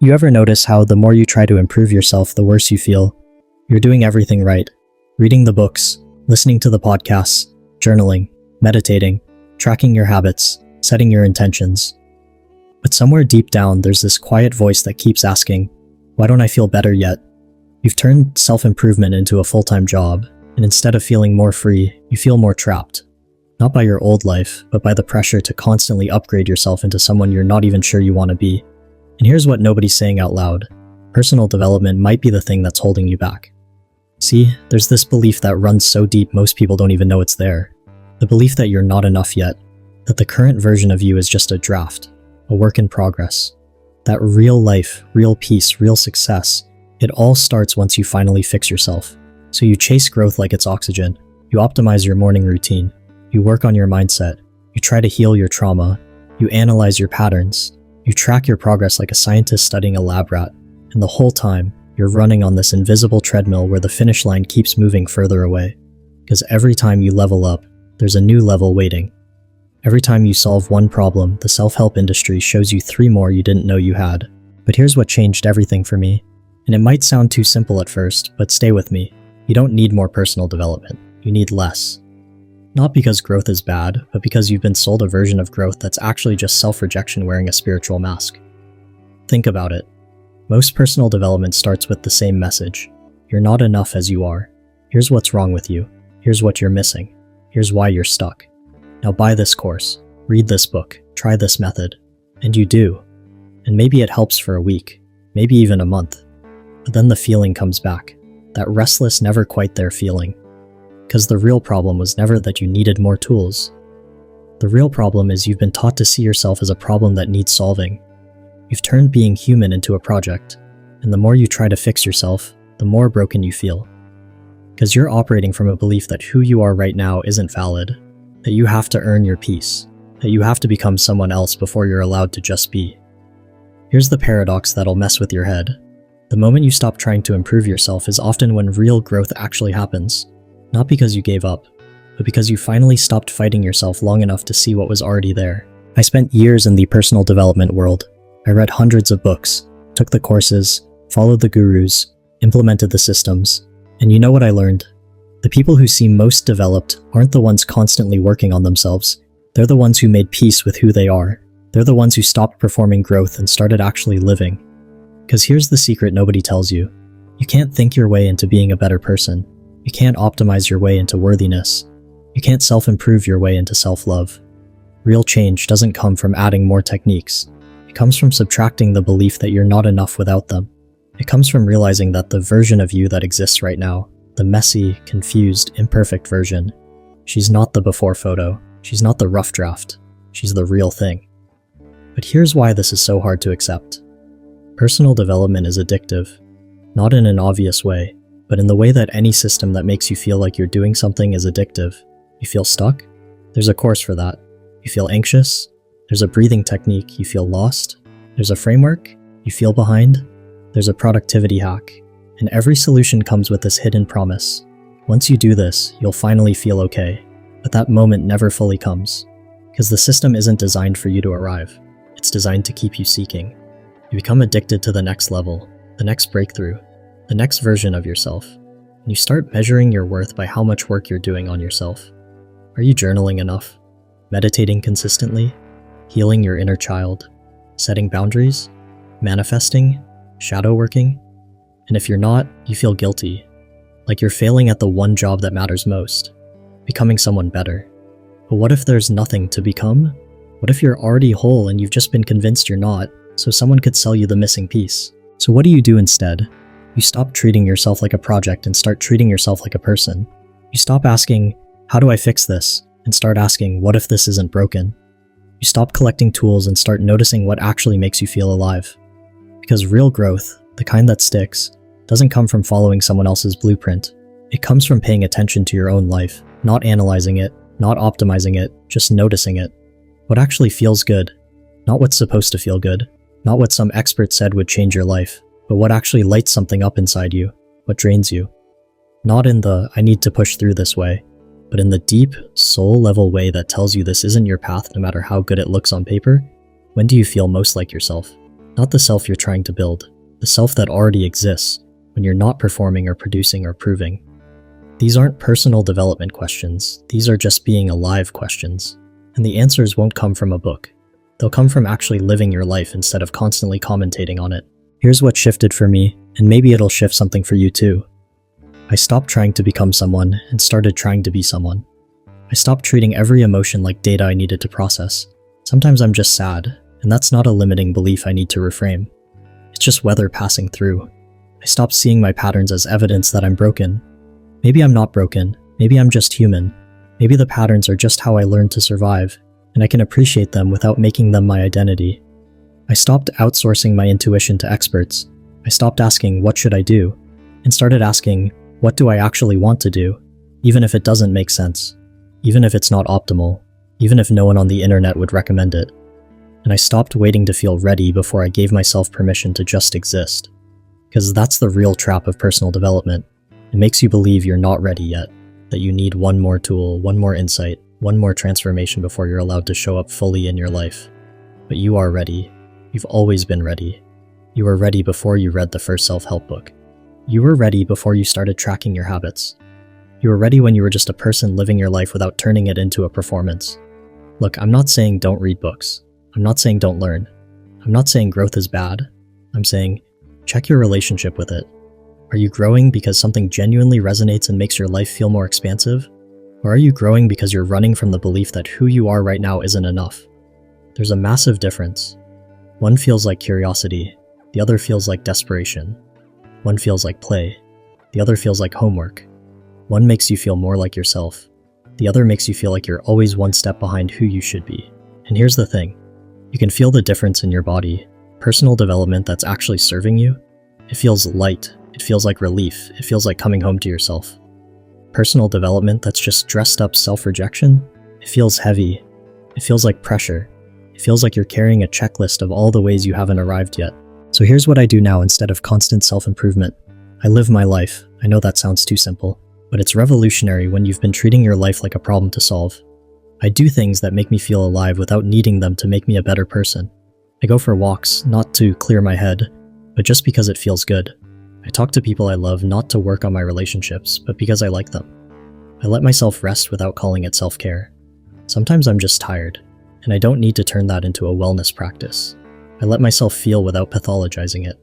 You ever notice how the more you try to improve yourself, the worse you feel? You're doing everything right. Reading the books, listening to the podcasts, journaling, meditating, tracking your habits, setting your intentions. But somewhere deep down, there's this quiet voice that keeps asking, why don't I feel better yet? You've turned self-improvement into a full-time job, and instead of feeling more free, you feel more trapped. Not by your old life, but by the pressure to constantly upgrade yourself into someone you're not even sure you want to be. And here's what nobody's saying out loud. Personal development might be the thing that's holding you back. See, there's this belief that runs so deep most people don't even know it's there. The belief that you're not enough yet, that the current version of you is just a draft, a work in progress. That real life, real peace, real success, it all starts once you finally fix yourself. So you chase growth like it's oxygen. You optimize your morning routine. You work on your mindset. You try to heal your trauma. You analyze your patterns. You track your progress like a scientist studying a lab rat. And the whole time, you're running on this invisible treadmill where the finish line keeps moving further away. Because every time you level up, there's a new level waiting. Every time you solve one problem, the self-help industry shows you 3 more you didn't know you had. But here's what changed everything for me. And it might sound too simple at first, but stay with me. You don't need more personal development. You need less. Not because growth is bad, but because you've been sold a version of growth that's actually just self-rejection wearing a spiritual mask. Think about it. Most personal development starts with the same message. You're not enough as you are. Here's what's wrong with you. Here's what you're missing. Here's why you're stuck. Now buy this course, read this book, try this method. And you do. And maybe it helps for a week, maybe even a month. But then the feeling comes back. That restless, never quite there feeling. Because the real problem was never that you needed more tools. The real problem is you've been taught to see yourself as a problem that needs solving. You've turned being human into a project, and the more you try to fix yourself, the more broken you feel. Because you're operating from a belief that who you are right now isn't valid, that you have to earn your peace, that you have to become someone else before you're allowed to just be. Here's the paradox that'll mess with your head. The moment you stop trying to improve yourself is often when real growth actually happens. Not because you gave up, but because you finally stopped fighting yourself long enough to see what was already there. I spent years in the personal development world. I read hundreds of books, took the courses, followed the gurus, implemented the systems, and you know what I learned? The people who seem most developed aren't the ones constantly working on themselves. They're the ones who made peace with who they are. They're the ones who stopped performing growth and started actually living. Because here's the secret nobody tells you. You can't think your way into being a better person. You can't optimize your way into worthiness. You can't self-improve your way into self-love. Real change doesn't come from adding more techniques. It comes from subtracting the belief that you're not enough without them. It comes from realizing that the version of you that exists right now, the messy, confused, imperfect version, she's not the before photo. She's not the rough draft. She's the real thing. But here's why this is so hard to accept. Personal development is addictive. Not in an obvious way, but in the way that any system that makes you feel like you're doing something is addictive. You feel stuck? There's a course for that. You feel anxious? There's a breathing technique. You feel lost? There's a framework? You feel behind? There's a productivity hack. And every solution comes with this hidden promise. Once you do this, you'll finally feel okay. But that moment never fully comes. Because the system isn't designed for you to arrive. It's designed to keep you seeking. You become addicted to the next level, the next breakthrough, the next version of yourself, and you start measuring your worth by how much work you're doing on yourself. Are you journaling enough? Meditating consistently? Healing your inner child? Setting boundaries? Manifesting? Shadow working? And if you're not, you feel guilty, like you're failing at the one job that matters most, becoming someone better. But what if there's nothing to become? What if you're already whole and you've just been convinced you're not, so someone could sell you the missing piece? So what do you do instead? You stop treating yourself like a project and start treating yourself like a person. You stop asking, how do I fix this? And start asking, what if this isn't broken? You stop collecting tools and start noticing what actually makes you feel alive. Because real growth, the kind that sticks, doesn't come from following someone else's blueprint. It comes from paying attention to your own life, not analyzing it, not optimizing it, just noticing it. What actually feels good, not what's supposed to feel good, not what some expert said would change your life, but what actually lights something up inside you, what drains you. Not in the, I need to push through this way, but in the deep, soul-level way that tells you this isn't your path no matter how good it looks on paper. When do you feel most like yourself? Not the self you're trying to build, the self that already exists when you're not performing or producing or proving. These aren't personal development questions, these are just being alive questions. And the answers won't come from a book. They'll come from actually living your life instead of constantly commentating on it. Here's what shifted for me, and maybe it'll shift something for you too. I stopped trying to become someone and started trying to be someone. I stopped treating every emotion like data I needed to process. Sometimes I'm just sad, and that's not a limiting belief I need to reframe. It's just weather passing through. I stopped seeing my patterns as evidence that I'm broken. Maybe I'm not broken, maybe I'm just human. Maybe the patterns are just how I learned to survive, and I can appreciate them without making them my identity. I stopped outsourcing my intuition to experts. I stopped asking, what should I do? And started asking, what do I actually want to do? Even if it doesn't make sense. Even if it's not optimal. Even if no one on the internet would recommend it. And I stopped waiting to feel ready before I gave myself permission to just exist. Because that's the real trap of personal development. It makes you believe you're not ready yet, that you need one more tool, one more insight, one more transformation before you're allowed to show up fully in your life. But you are ready. You've always been ready. You were ready before you read the first self-help book. You were ready before you started tracking your habits. You were ready when you were just a person living your life without turning it into a performance. Look, I'm not saying don't read books. I'm not saying don't learn. I'm not saying growth is bad. I'm saying check your relationship with it. Are you growing because something genuinely resonates and makes your life feel more expansive? Or are you growing because you're running from the belief that who you are right now isn't enough? There's a massive difference. One feels like curiosity, the other feels like desperation. One feels like play, the other feels like homework. One makes you feel more like yourself, the other makes you feel like you're always one step behind who you should be. And here's the thing, you can feel the difference in your body. Personal development that's actually serving you, it feels light, it feels like relief, it feels like coming home to yourself. Personal development that's just dressed up self-rejection, it feels heavy, it feels like pressure. It feels like you're carrying a checklist of all the ways you haven't arrived yet. So here's what I do now instead of constant self-improvement. I live my life. I know that sounds too simple, but it's revolutionary when you've been treating your life like a problem to solve. I do things that make me feel alive without needing them to make me a better person. I go for walks, not to clear my head, but just because it feels good. I talk to people I love not to work on my relationships, but because I like them. I let myself rest without calling it self-care. Sometimes I'm just tired. And I don't need to turn that into a wellness practice. I let myself feel without pathologizing it.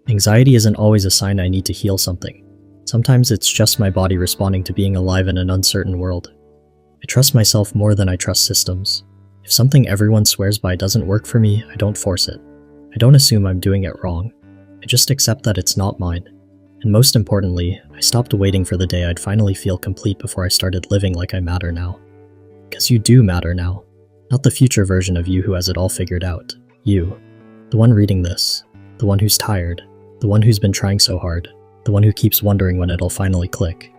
Anxiety isn't always a sign I need to heal something. Sometimes it's just my body responding to being alive in an uncertain world. I trust myself more than I trust systems. If something everyone swears by doesn't work for me, I don't force it. I don't assume I'm doing it wrong. I just accept that it's not mine. And most importantly, I stopped waiting for the day I'd finally feel complete before I started living like I matter now. Because you do matter now. Not the future version of you who has it all figured out. You. The one reading this. The one who's tired. The one who's been trying so hard. The one who keeps wondering when it'll finally click.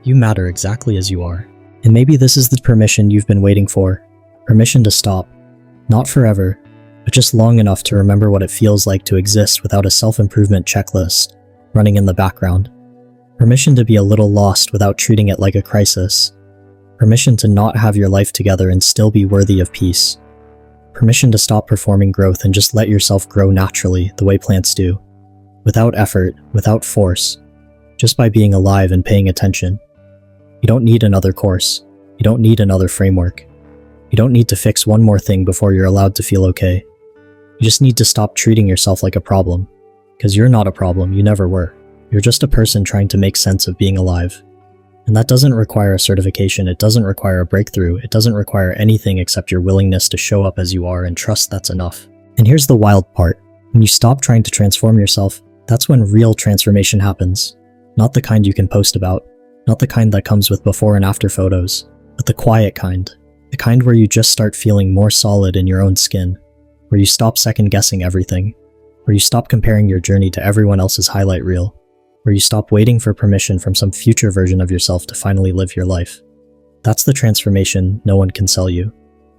You matter exactly as you are. And maybe this is the permission you've been waiting for. Permission to stop. Not forever, but just long enough to remember what it feels like to exist without a self-improvement checklist running in the background. Permission to be a little lost without treating it like a crisis. Permission to not have your life together and still be worthy of peace. Permission to stop performing growth and just let yourself grow naturally, the way plants do. Without effort, without force. Just by being alive and paying attention. You don't need another course. You don't need another framework. You don't need to fix one more thing before you're allowed to feel okay. You just need to stop treating yourself like a problem. Because you're not a problem, you never were. You're just a person trying to make sense of being alive. And that doesn't require a certification, it doesn't require a breakthrough, it doesn't require anything except your willingness to show up as you are and trust that's enough. And here's the wild part. When you stop trying to transform yourself, that's when real transformation happens. Not the kind you can post about, not the kind that comes with before and after photos, but the quiet kind. The kind where you just start feeling more solid in your own skin, where you stop second-guessing everything, where you stop comparing your journey to everyone else's highlight reel, where you stop waiting for permission from some future version of yourself to finally live your life. That's the transformation no one can sell you,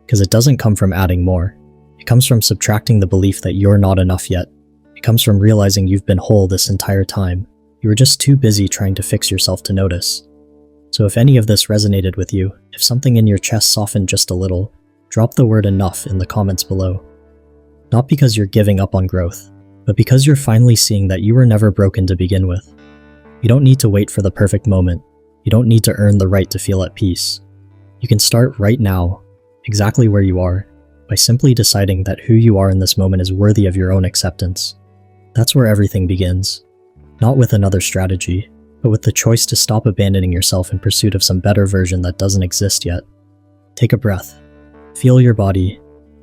because it doesn't come from adding more. It comes from subtracting the belief that you're not enough yet. It comes from realizing you've been whole this entire time. You were just too busy trying to fix yourself to notice. So if any of this resonated with you, if something in your chest softened just a little, drop the word enough in the comments below. Not because you're giving up on growth, but because you're finally seeing that you were never broken to begin with. You don't need to wait for the perfect moment. You don't need to earn the right to feel at peace. You can start right now, exactly where you are, by simply deciding that who you are in this moment is worthy of your own acceptance. That's where everything begins. Not with another strategy, but with the choice to stop abandoning yourself in pursuit of some better version that doesn't exist yet. Take a breath. Feel your body.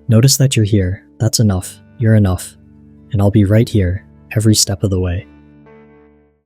Notice that you're here. That's enough. You're enough. And I'll be right here, every step of the way.